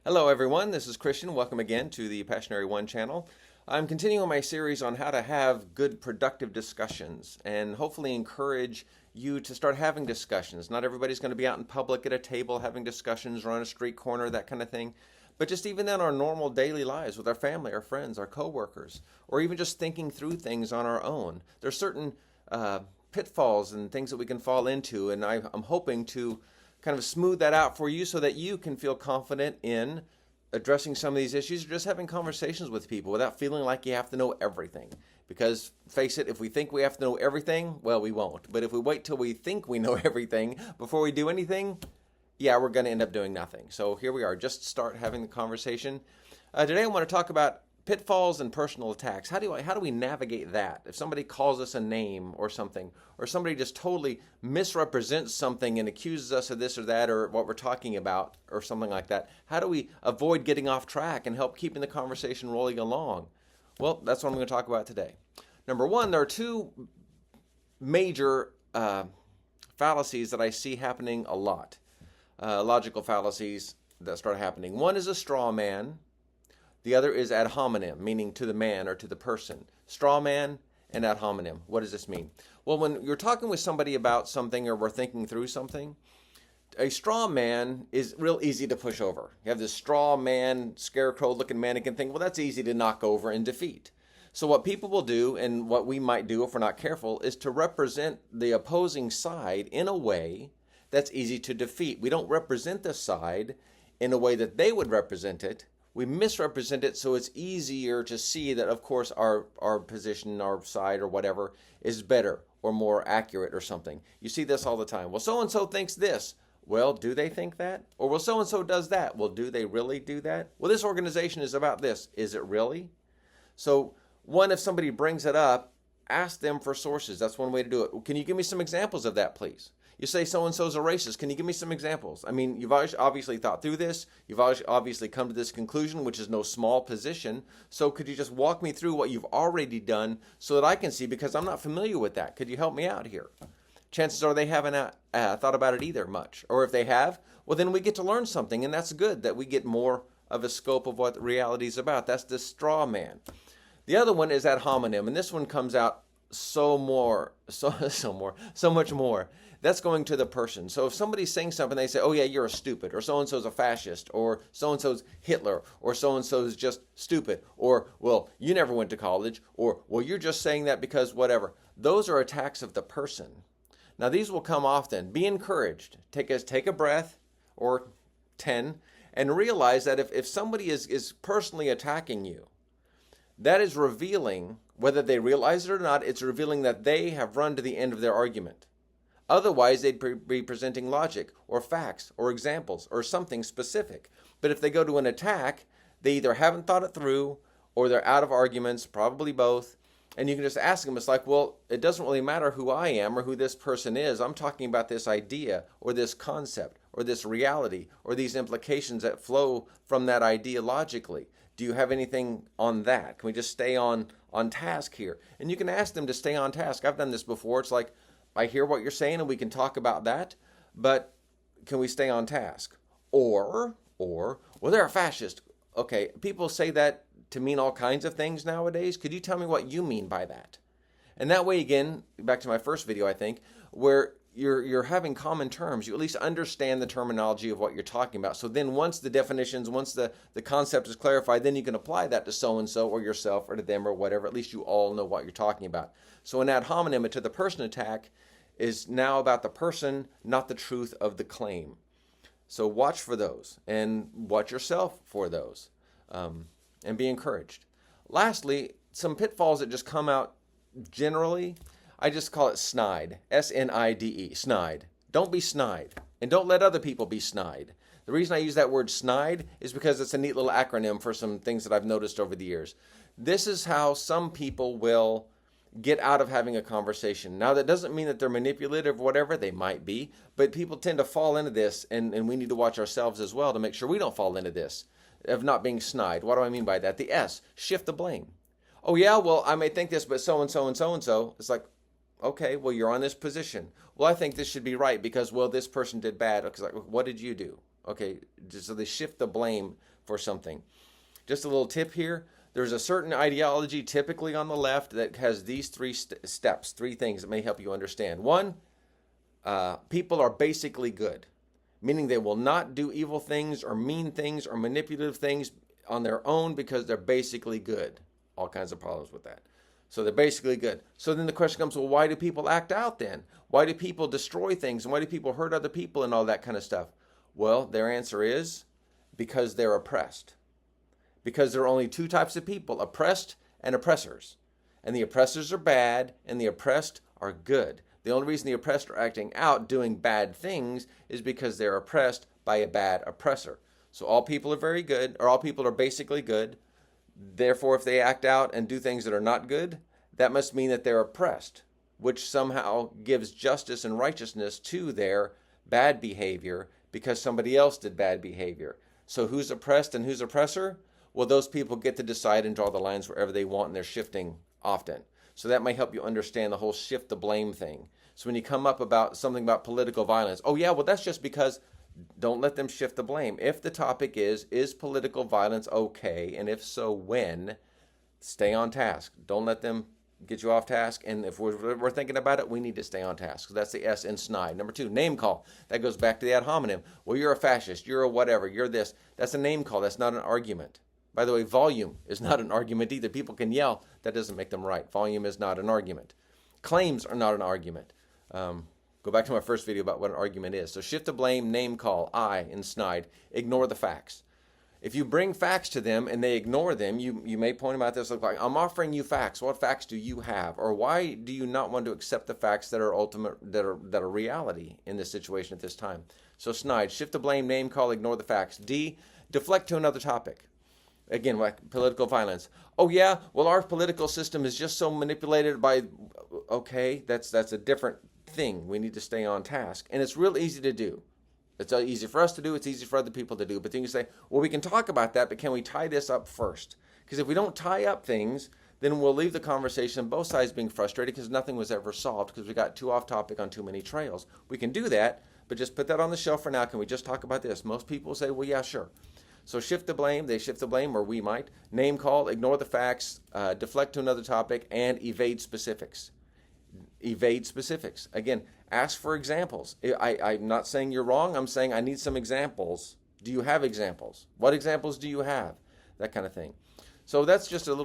Hello everyone, this is Christian. Welcome again to the Passionary One channel. I'm continuing my series on how to have good productive discussions and hopefully encourage you to start having discussions. Not everybody's going to be out in public at a table having discussions or on a street corner, that kind of thing. But just even in our normal daily lives with our family, our friends, our coworkers, or even just thinking through things on our own. There's certain pitfalls and things that we can fall into, and I'm hoping to kind of smooth that out for you so that you can feel confident in addressing some of these issues or just having conversations with people without feeling like you have to know everything. Because face it, if we think we have to know everything, well, we won't. But if we wait till we think we know everything before we do anything, yeah, we're going to end up doing nothing. So here we are, just start having the conversation. Today I want to talk about pitfalls and personal attacks. How do we navigate that? If somebody calls us a name or something, or somebody just totally misrepresents something and accuses us of this or that or what we're talking about or something like that, how do we avoid getting off track and help keeping the conversation rolling along? Well, that's what I'm going to talk about today. Number one, there are two major fallacies that I see happening a lot. Logical fallacies that start happening. One is a straw man. The other is ad hominem, meaning to the man or to the person. Straw man and ad hominem. What does this mean? Well, when you're talking with somebody about something or we're thinking through something, a straw man is real easy to push over. You have this straw man, scarecrow looking mannequin thing. Well, that's easy to knock over and defeat. So what people will do, and what we might do if we're not careful, is to represent the opposing side in a way that's easy to defeat. We don't represent the side in a way that they would represent it. We misrepresent it so it's easier to see that, of course, our position, our side, or whatever is better or more accurate or something. You see this all the time. Well, so-and-so thinks this. Well, do they think that? Or, well, so-and-so does that. Well, do they really do that? Well, this organization is about this. Is it really? So, one, if somebody brings it up, ask them for sources. That's one way to do it. Can you give me some examples of that, please? You say so-and-so's a racist. Can you give me some examples? I mean, you've obviously thought through this. You've obviously come to this conclusion, which is no small position. So could you just walk me through what you've already done so that I can see, because I'm not familiar with that. Could you help me out here? Chances are they haven't thought about it either much. Or if they have, well, then we get to learn something, and that's good that we get more of a scope of what reality is about. That's the straw man. The other one is ad hominem, and this one comes out so much more. That's going to the person. So if somebody's saying something, they say, oh yeah, you're a stupid, or so-and-so's a fascist, or so-and-so's Hitler, or so-and-so's just stupid, or, well, you never went to college, or, well, you're just saying that because whatever. Those are attacks of the person. Now, these will come often. Be encouraged. Take a breath, or 10, and realize that if somebody is personally attacking you, that is revealing, whether they realize it or not, it's revealing that they have run to the end of their argument. Otherwise, they'd be presenting logic or facts or examples or something specific. But if they go to an attack, they either haven't thought it through or they're out of arguments, probably both. And you can just ask them, it's like, well, it doesn't really matter who I am or who this person is. I'm talking about this idea or this concept or this reality or these implications that flow from that idea logically. Do you have anything on that? Can we just stay on task here? And you can ask them to stay on task. I've done this before. It's like, I hear what you're saying and we can talk about that, but can we stay on task? Or, well, they're a fascist. Okay, people say that to mean all kinds of things nowadays. Could you tell me what you mean by that? And that way, again, back to my first video, I think, where you're having common terms, you at least understand the terminology of what you're talking about. So then once the definitions, once the concept is clarified, then you can apply that to so-and-so or yourself or to them or whatever. At least you all know what you're talking about. So an ad hominem to the person attack is now about the person, not the truth of the claim. So watch for those and watch yourself for those and be encouraged. Lastly, some pitfalls that just come out generally, I just call it snide, S-N-I-D-E, snide. Don't be snide, and don't let other people be snide. The reason I use that word snide is because it's a neat little acronym for some things that I've noticed over the years. This is how some people will get out of having a conversation. Now, that doesn't mean that they're manipulative or whatever. They might be, but people tend to fall into this, and we need to watch ourselves as well to make sure we don't fall into this of not being snide. What do I mean by that? The S, shift the blame. Oh yeah, well, I may think this, but so-and-so and so-and-so. It's like, okay, well, you're on this position. Well, I think this should be right because, well, this person did bad. Because, like, what did you do? Okay, so they shift the blame for something. Just a little tip here. There's a certain ideology typically on the left that has these three steps, three things that may help you understand. One, people are basically good, meaning they will not do evil things or mean things or manipulative things on their own because they're basically good. All kinds of problems with that. So they're basically good. So then the question comes, well, why do people act out then? Why do people destroy things? And why do people hurt other people and all that kind of stuff? Well, their answer is because they're oppressed. Because there are only two types of people, oppressed and oppressors. And the oppressors are bad and the oppressed are good. The only reason the oppressed are acting out doing bad things is because they're oppressed by a bad oppressor. So all people are very good, or all people are basically good. Therefore, if they act out and do things that are not good, that must mean that they're oppressed, which somehow gives justice and righteousness to their bad behavior because somebody else did bad behavior. So who's oppressed and who's oppressor? Well, those people get to decide and draw the lines wherever they want, and they're shifting often. So that might help you understand the whole shift the blame thing. So when you come up about something about political violence, oh yeah, well that's just because, don't let them shift the blame. If the topic is political violence okay? And if so, when? Stay on task. Don't let them get you off task. And if we're thinking about it, we need to stay on task. So that's the S in snide. Number 2, name call. That goes back to the ad hominem. Well, you're a fascist. You're a whatever. You're this. That's a name call. That's not an argument. By the way, volume is not an argument either. People can yell. That doesn't make them right. Volume is not an argument. Claims are not an argument. Go back to my first video about what an argument is. So shift the blame, name call, I in snide. Ignore the facts. If you bring facts to them and they ignore them, you may point them out this look like, I'm offering you facts. What facts do you have? Or why do you not want to accept the facts that are ultimate, that are reality in this situation at this time? So snide, shift the blame, name call, ignore the facts. D, deflect to another topic. Again, like political violence. Oh yeah, well our political system is just so manipulated by, okay, that's a different thing. We need to stay on task. And it's real easy to do. It's easy for us to do. It's easy for other people to do. But then you say, well, we can talk about that, but can we tie this up first? Because if we don't tie up things, then we'll leave the conversation, both sides being frustrated because nothing was ever solved because we got too off topic on too many trails. We can do that, but just put that on the shelf for now. Can we just talk about this? Most people say, well, yeah, sure. So shift the blame. They shift the blame, or we might. Name call, ignore the facts, deflect to another topic, and evade specifics. Evade specifics. Again, ask for examples. I'm not saying you're wrong. I'm saying I need some examples. Do you have examples? What examples do you have? That kind of thing. So that's just some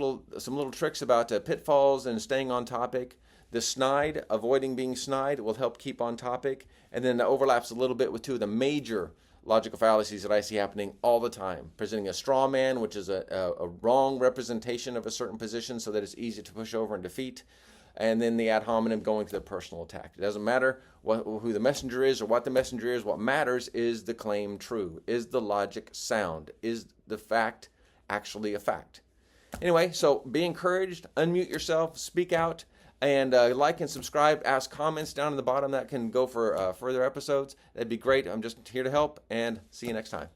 little tricks about pitfalls and staying on topic. The snide, avoiding being snide, will help keep on topic. And then it overlaps a little bit with two of the major logical fallacies that I see happening all the time. Presenting a straw man, which is a wrong representation of a certain position so that it's easy to push over and defeat. And then the ad hominem going to the personal attack. It doesn't matter who the messenger is or what the messenger is. What matters is the claim true. Is the logic sound? Is the fact actually a fact? Anyway, so be encouraged. Unmute yourself. Speak out. And like and subscribe. Ask comments down in the bottom. That can go for further episodes. That'd be great. I'm just here to help. And see you next time.